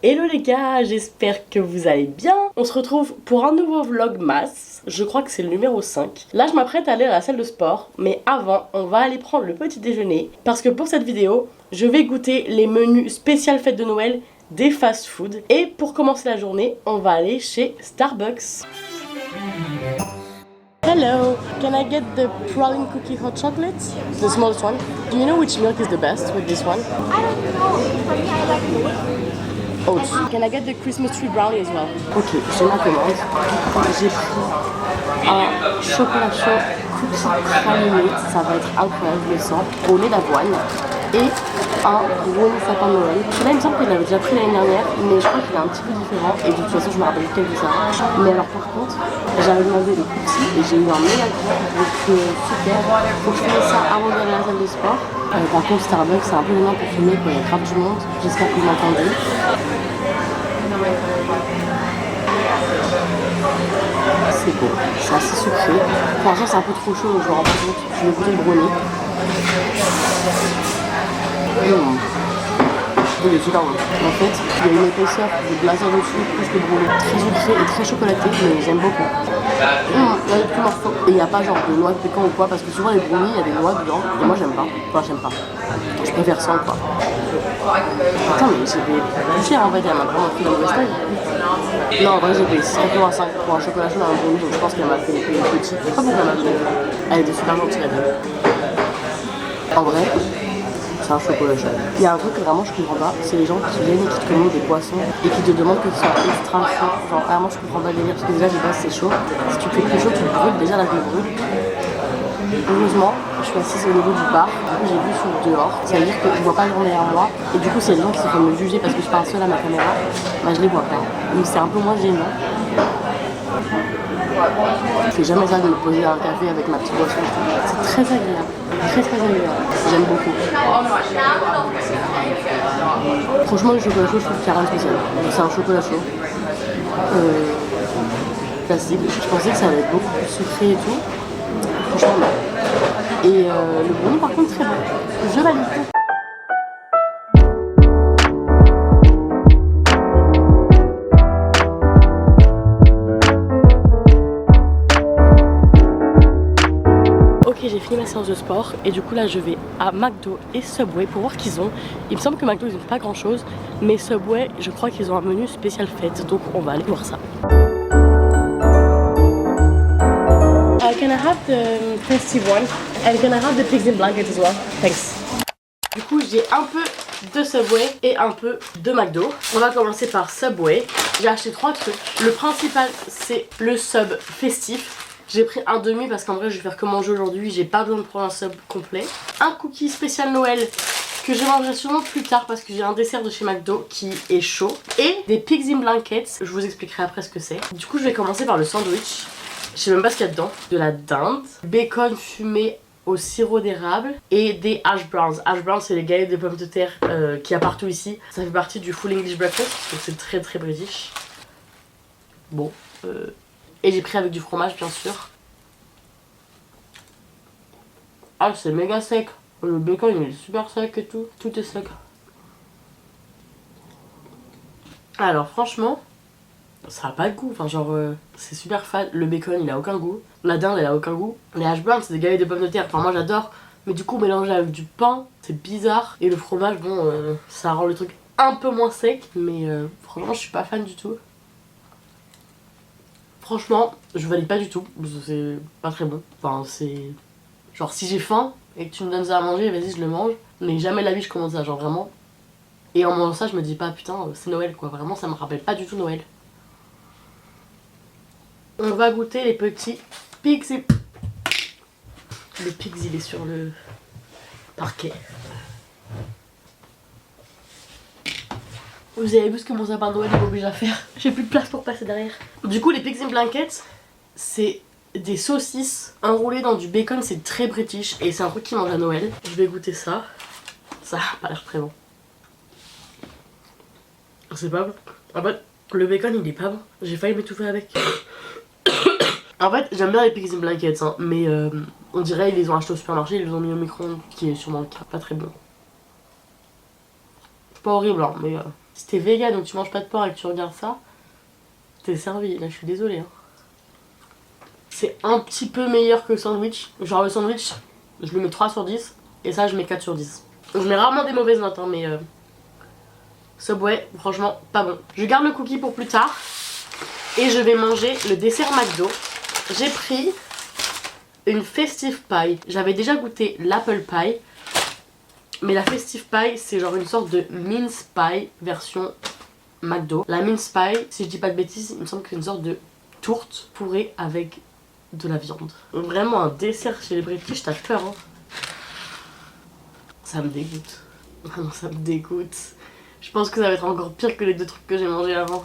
Hello les gars, j'espère que vous allez bien. On se retrouve pour un nouveau vlogmas. Je crois que c'est le numéro 5. Là je m'apprête à aller à la salle de sport, mais avant on va aller prendre le petit déjeuner. Parce que pour cette vidéo, je vais goûter les menus spécial fête de Noël des fast-food. Et pour commencer la journée, on va aller chez Starbucks. Hello, can I get the praline cookie hot chocolate? The smallest one. Do you know which milk is the best with this one? I don't know. For me, I like oats. Oats. Can I get the Christmas tree brownie as well? Ok, j'ai ma commande. J'ai pris un chocolat chaud cookie praliné. Ça va être incroyable, je le sens. Au lait d'avoine. Et un brownie sapin de Noël. Celui-là, il me semble que je l'avais déjà pris l'année dernière, mais je crois qu'il est un petit peu différent. Et de toute façon, je me rappelle quel que ça. Mais alors, par contre, j'avais demandé les cookies et j'ai eu un méga coup. Donc, super. Faut que je fasse ça avant d'aller à la salle de sport. Par contre, Starbucks, c'est un peu gênant pour filmer quand il y a grave du monde. J'espère que vous m'entendez. C'est beau, c'est assez sucré. Pour l'instant, c'est un peu trop chaud, donc je me rends pas compte. Je vais goûter le brownie. Il est super bon. En fait, il y a une épaisseur de glaçage dessus, plus le brownie. Très sucré et très chocolaté, mais j'aime beaucoup. Il y a des petits morceaux. Et il n'y a pas genre de noix de pécan ou quoi, parce que souvent les brownies, il y a des noix dedans. Et moi, j'aime pas. Enfin, j'aime pas. Je préfère sans quoi. Attends, mais j'ai payé plus cher en fait, elle m'a vraiment pris dans le West End. Non, en vrai, j'ai payé 6,85 pour un chocolat chaud dans un brownie, donc je pense qu'elle m'a fait payer petit. Je sais pas pourquoi elle m'a fait. Elle était super gentille la dame. En vrai, c'est un chocolat chaud. Il y a un truc que vraiment je comprends pas, c'est les gens qui viennent et qui te commandent des poissons et qui te demandent que ce soit extra chaud. Genre vraiment je comprends pas le délire parce que déjà de base c'est chaud. Si tu fais plus chaud, tu le brûles, déjà là je le brûle. Heureusement, je suis assise au niveau du bar, du coup j'ai vu sur dehors, ça veut dire que je vois pas les gens derrière moi et du coup c'est les gens qui se font me juger parce que je parle seule à ma caméra, bah je les vois pas. Donc c'est un peu moins gênant. C'est jamais ça de me poser à un café avec ma petite boisson. C'est très agréable, très agréable. J'aime beaucoup. Franchement le chocolat chaud je trouve qu'il n'y a rien de spécial. C'est un chocolat chaud. Classique. Je pensais que ça allait être beaucoup plus sucré et tout. Franchement non. Et le brownie par contre très bon. Je valide. Ok, j'ai fini ma séance de sport et du coup là je vais à McDo et Subway pour voir qu'ils ont. Il me semble que McDo ils ont pas grand chose, mais Subway je crois qu'ils ont un menu spécial fête, donc on va aller voir ça. Can I have the festive one? And can I have the pigs in blanket as well? Thanks. Du coup j'ai un peu de Subway et un peu de McDo. On va commencer par Subway. J'ai acheté 3 trucs. Le principal c'est le sub festif. J'ai pris un demi parce qu'en vrai je vais faire que manger aujourd'hui. J'ai pas besoin de prendre un sub complet. Un cookie spécial Noël que je mangerai sûrement plus tard parce que j'ai un dessert de chez McDo qui est chaud. Et des pigs in blankets. Je vous expliquerai après ce que c'est. Du coup je vais commencer par le sandwich. Je sais même pas ce qu'il y a dedans. De la dinde, bacon fumé au sirop d'érable et des hash browns. Hash browns c'est les galettes de pommes de terre qu'il y a partout ici. Ça fait partie du full English breakfast donc c'est très british. Bon, et j'ai pris avec du fromage bien sûr. Ah c'est méga sec. Le bacon il est super sec et tout. Tout est sec. Alors franchement, ça a pas de goût. Enfin genre c'est super fade. Le bacon il a aucun goût. La dinde elle a aucun goût. Les hash browns c'est des galettes de pommes de terre. Enfin moi j'adore. Mais du coup mélangé avec du pain c'est bizarre. Et le fromage bon ça rend le truc un peu moins sec. Mais franchement je suis pas fan du tout. Franchement, je valide pas du tout, c'est pas très bon. Enfin, c'est... Genre, si j'ai faim et que tu me donnes ça à manger, vas-y, je le mange. Mais jamais de la vie, je commande ça, genre vraiment. Et en mangeant ça, je me dis pas, putain, c'est Noël, quoi. Vraiment, ça me rappelle pas du tout Noël. On va goûter les petits pigs. Le pigs, il est sur le parquet. Vous avez vu ce que mon sapin de Noël m'oblige à faire. J'ai plus de place pour passer derrière. Du coup les pigs in blankets c'est des saucisses enroulées dans du bacon. C'est très british et c'est un truc qui mange à Noël. Je vais goûter ça. Ça a pas l'air très bon. C'est pas bon. En fait le bacon il est pas bon. J'ai failli m'étouffer avec. En fait j'aime bien les pigs in blankets hein, mais on dirait ils les ont achetés au supermarché. Ils les ont mis au micro-ondes, qui est sûrement le cas. Pas très bon. C'est pas horrible hein, mais Si t'es vegan donc tu manges pas de porc et que tu regardes ça, t'es servi. Là, je suis désolée. Hein. C'est un petit peu meilleur que le sandwich. Genre, le sandwich, je lui mets 3 sur 10. Et ça, je mets 4 sur 10. Je mets rarement des mauvaises notes, hein, mais Subway, franchement, pas bon. Je garde le cookie pour plus tard. Et je vais manger le dessert McDo. J'ai pris une Festive Pie. J'avais déjà goûté l'Apple Pie. Mais la Festive Pie, c'est genre une sorte de mince pie version McDo. La mince pie, si je dis pas de bêtises, il me semble que c'est une sorte de tourte fourrée avec de la viande. Vraiment un dessert chez les British, t'as peur, hein. Ça me dégoûte. Vraiment, ça me dégoûte. Je pense que ça va être encore pire que les 2 trucs que j'ai mangés avant.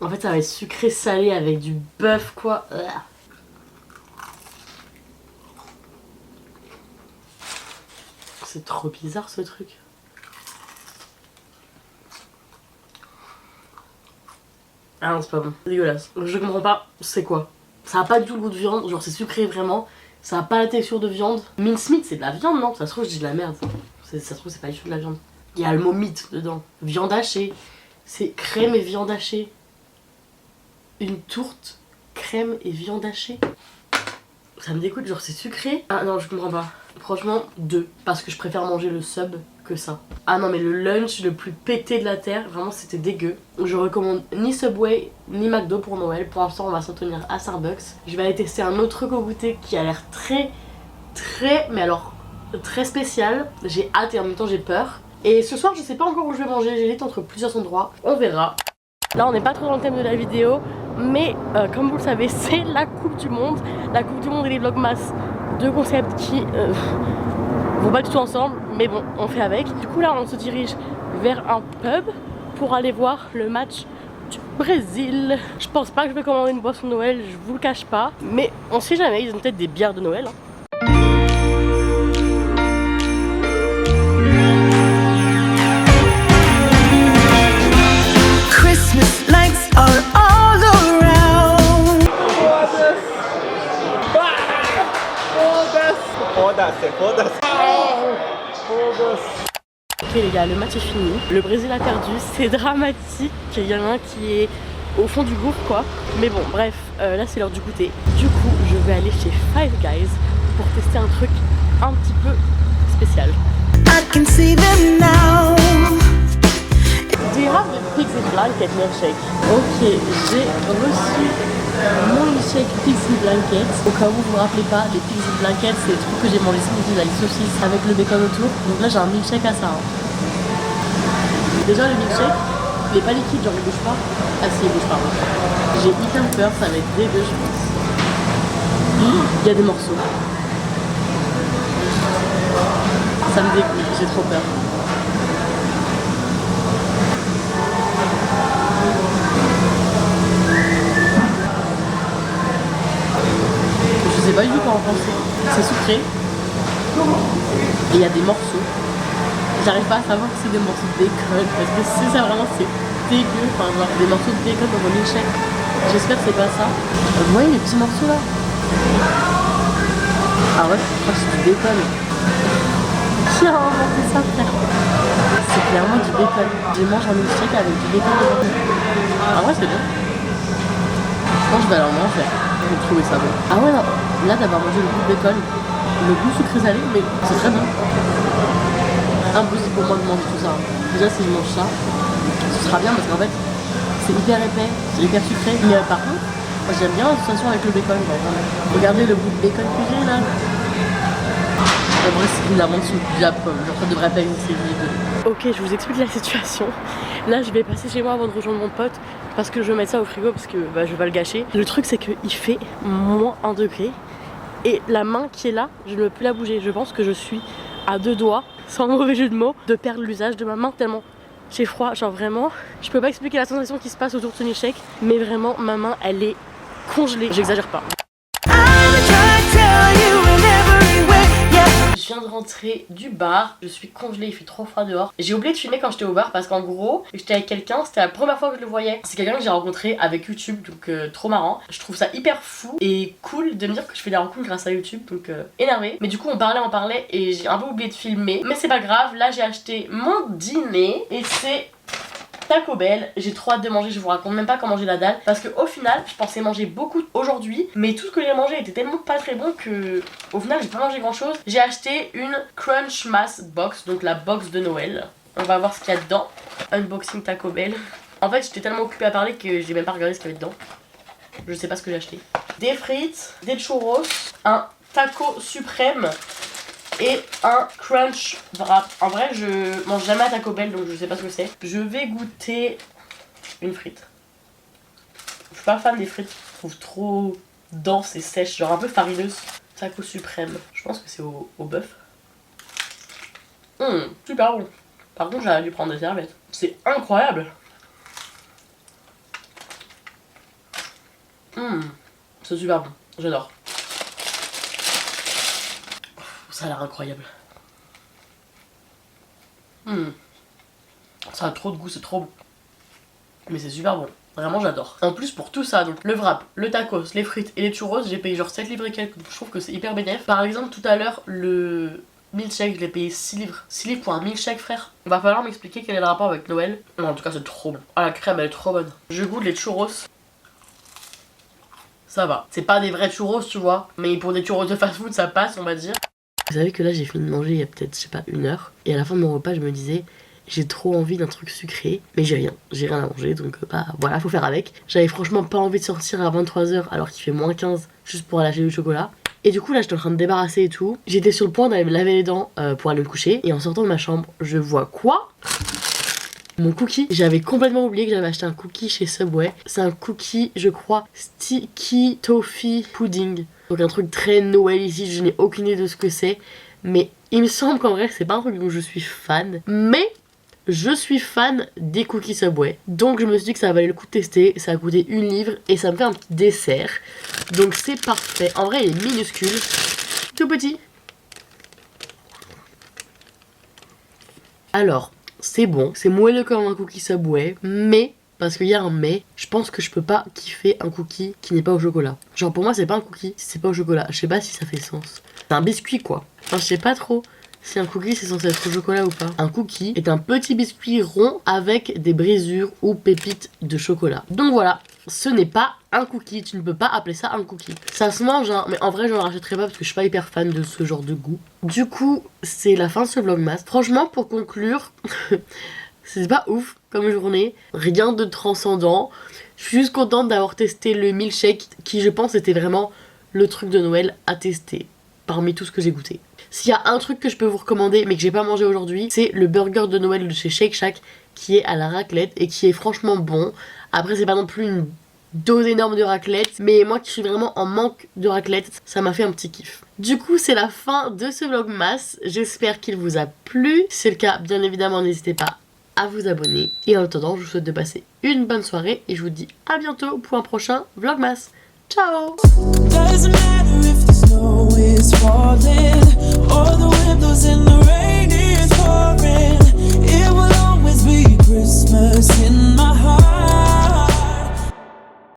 En fait, ça va être sucré salé avec du bœuf, quoi. C'est trop bizarre ce truc. Ah non, c'est pas bon. C'est dégueulasse. Je comprends pas, c'est quoi? Ça a pas du tout le goût de viande, genre c'est sucré vraiment. Ça a pas la texture de viande. Mincemeat, c'est de la viande, non? Ça se trouve, je dis de la merde. Ça se trouve, c'est pas du tout de la viande. Il y a le mot meat dedans. Viande hachée. C'est crème et viande hachée. Une tourte, crème et viande hachée. Ça me dégoûte, genre c'est sucré. Ah non, je comprends pas. Franchement, 2. Parce que je préfère manger le sub que ça. Ah non, mais le lunch le plus pété de la terre, vraiment c'était dégueu. Je recommande ni Subway ni McDo pour Noël. Pour l'instant, on va s'en tenir à Starbucks. Je vais aller tester un autre truc au goûter qui a l'air mais alors très spécial. J'ai hâte et en même temps j'ai peur. Et ce soir, je sais pas encore où je vais manger. J'hésite entre plusieurs endroits. On verra. Là, on n'est pas trop dans le thème de la vidéo. Mais comme vous le savez, c'est la Coupe du Monde. La Coupe du Monde et les Vlogmas. 2 concepts qui vont pas du tout ensemble, mais bon, on fait avec. Du coup là on se dirige vers un pub pour aller voir le match du Brésil. Je pense pas que je vais commander une boisson de Noël, je vous le cache pas, mais on sait jamais, ils ont peut-être des bières de Noël, hein. Christmas lights are all around. Ok les gars, le match est fini. Le Brésil a perdu, c'est dramatique. Il y en a un qui est au fond du gouffre quoi. Mais bon bref, là c'est l'heure du goûter. Du coup je vais aller chez Five Guys pour tester un truc un petit peu spécial. I can see them now. Do you have the Pigs in Blanket milkshake? Ok, j'ai reçu mon milkshake Pigs in Blanket. Au cas où vous vous rappelez pas, les Pigs in Blanket c'est le truc que j'ai mangé ce midi, la saucisse avec le bacon autour. Donc là j'ai un milkshake à ça. Hein. Déjà le milkshake, il est pas liquide, genre il bouge pas. Ah si, il bouge pas. J'ai hyper peur, ça va être dégueu je pense. Il y a des morceaux. Ça me dégoûte, j'ai trop peur. Je sais pas du tout quoi en penser. C'est sucré. Et il y a des morceaux. J'arrive pas à savoir si c'est des morceaux de bacon. Parce que si ça vraiment c'est dégueu. Enfin genre des morceaux de bacon dans mon milkshake. J'espère que c'est pas ça. Vous voyez les petits morceaux là? Ah ouais, je crois que c'est du bacon. Qui a inventé ça frère? C'est clairement du bacon. Je mange un milkshake avec du bacon dedans. Ah ouais c'est bon. Je pense que je vais aller en manger. J'ai trouvé ça bon. Ah ouais non, là d'avoir mangé le goût de bacon, le goût sucré salé, mais c'est très bon. Impossible pour moi de manger tout ça. Déjà si je mange ça, ce sera bien parce qu'en fait c'est hyper épais, c'est hyper sucré. Mais par contre, moi j'aime bien la sensation avec le bacon. Regardez le goût de bacon que j'ai là. En vrai c'est la mention de la pomme, genre ça devrait pas exister. Ok, je vous explique la situation. Là je vais passer chez moi avant de rejoindre mon pote parce que je vais mettre ça au frigo parce que bah, je vais pas le gâcher. Le truc c'est qu'il fait moins 1 degré et la main qui est là, je ne peux plus la bouger. Je pense que je suis à 2 doigts, sans mauvais jeu de mots, de perdre l'usage de ma main tellement j'ai froid. Genre vraiment, je peux pas expliquer la sensation qui se passe autour de ce milkshake, mais vraiment ma main elle est congelée, j'exagère pas. je viens de rentrer du bar, je suis congelée, il fait trop froid dehors. J'ai oublié de filmer quand j'étais au bar parce qu'en gros, j'étais avec quelqu'un, c'était la première fois que je le voyais. C'est quelqu'un que j'ai rencontré avec YouTube, donc trop marrant. Je trouve ça hyper fou et cool de me dire que je fais des rencontres grâce à YouTube, donc énervé. Mais du coup on parlait et j'ai un peu oublié de filmer. Mais c'est pas grave, là j'ai acheté mon dîner et c'est Taco Bell. J'ai trop hâte de manger, je vous raconte même pas comment j'ai la dalle. Parce que au final, je pensais manger beaucoup aujourd'hui, mais tout ce que j'ai mangé était tellement pas très bon que au final j'ai pas mangé grand chose. J'ai acheté une Crunch Mass Box, donc la box de Noël. On va voir ce qu'il y a dedans. Unboxing Taco Bell. En fait j'étais tellement occupée à parler que j'ai même pas regardé ce qu'il y avait dedans. Je sais pas ce que j'ai acheté. Des frites, des churros, un taco suprême et un crunch wrap. En vrai je mange jamais à Taco Bell donc je sais pas ce que c'est. Je vais goûter une frite. Je suis pas fan des frites, je trouve trop dense et sèche, genre un peu farineuse. Taco suprême, je pense que c'est au bœuf. Super bon. Par contre j'aurais dû prendre des serviettes. C'est incroyable. C'est super bon, j'adore. Ça a l'air incroyable. Ça a trop de goût, c'est trop bon. Mais c'est super bon. Vraiment j'adore. En plus pour tout ça, donc le wrap, le tacos, les frites et les churros, j'ai payé genre 7 livres et quelques. Donc je trouve que c'est hyper bénéf. Par exemple tout à l'heure le milkshake, je l'ai payé 6 livres. 6 livres pour un milkshake frère. Il va falloir m'expliquer quel est le rapport avec Noël. Non, en tout cas c'est trop bon. Ah la crème elle est trop bonne. Je goûte les churros. Ça va. C'est pas des vrais churros tu vois. Mais pour des churros de fast food ça passe on va dire. Vous savez que là j'ai fini de manger il y a peut-être, je sais pas, 1 heure. Et à la fin de mon repas je me disais, j'ai trop envie d'un truc sucré. Mais j'ai rien à manger donc bah voilà, faut faire avec. J'avais franchement pas envie de sortir à 23 h alors qu'il fait moins 15 juste pour aller acheter du chocolat. Et du coup là j'étais en train de débarrasser et tout. J'étais sur le point d'aller me laver les dents pour aller me coucher. Et en sortant de ma chambre, je vois quoi ? Mon cookie. J'avais complètement oublié que j'avais acheté un cookie chez Subway. C'est un cookie, je crois, Sticky Toffee Pudding. Donc un truc très Noël ici, je n'ai aucune idée de ce que c'est. Mais il me semble qu'en vrai c'est pas un truc dont je suis fan. Mais je suis fan des cookies Subway. Donc je me suis dit que ça valait le coup de tester. Ça a coûté 1 livre et ça me fait un petit dessert. Donc c'est parfait. En vrai il est minuscule. Tout petit. Alors, c'est bon. C'est moelleux comme un cookie Subway. Mais... parce qu'il y a un mais, je pense que je peux pas kiffer un cookie qui n'est pas au chocolat. Genre pour moi c'est pas un cookie si c'est pas au chocolat. Je sais pas si ça fait sens. C'est un biscuit quoi. Enfin je sais pas trop si un cookie c'est censé être au chocolat ou pas. Un cookie est un petit biscuit rond avec des brisures ou pépites de chocolat. Donc voilà, ce n'est pas un cookie. Tu ne peux pas appeler ça un cookie. Ça se mange hein, mais en vrai je ne rachèterai pas parce que je suis pas hyper fan de ce genre de goût. Du coup c'est la fin de ce vlogmas. Franchement pour conclure... c'est pas ouf comme journée, rien de transcendant. Je suis juste contente d'avoir testé le milkshake qui je pense était vraiment le truc de Noël à tester parmi tout ce que j'ai goûté. S'il y a un truc que je peux vous recommander mais que j'ai pas mangé aujourd'hui, c'est le burger de Noël de chez Shake Shack qui est à la raclette et qui est franchement bon. Après c'est pas non plus une dose énorme de raclette, mais moi qui suis vraiment en manque de raclette, ça m'a fait un petit kiff. Du coup c'est la fin de ce vlogmas, j'espère qu'il vous a plu. Si c'est le cas, bien évidemment n'hésitez pas à vous abonner. Et en attendant, je vous souhaite de passer une bonne soirée et je vous dis à bientôt pour un prochain vlogmas. Ciao!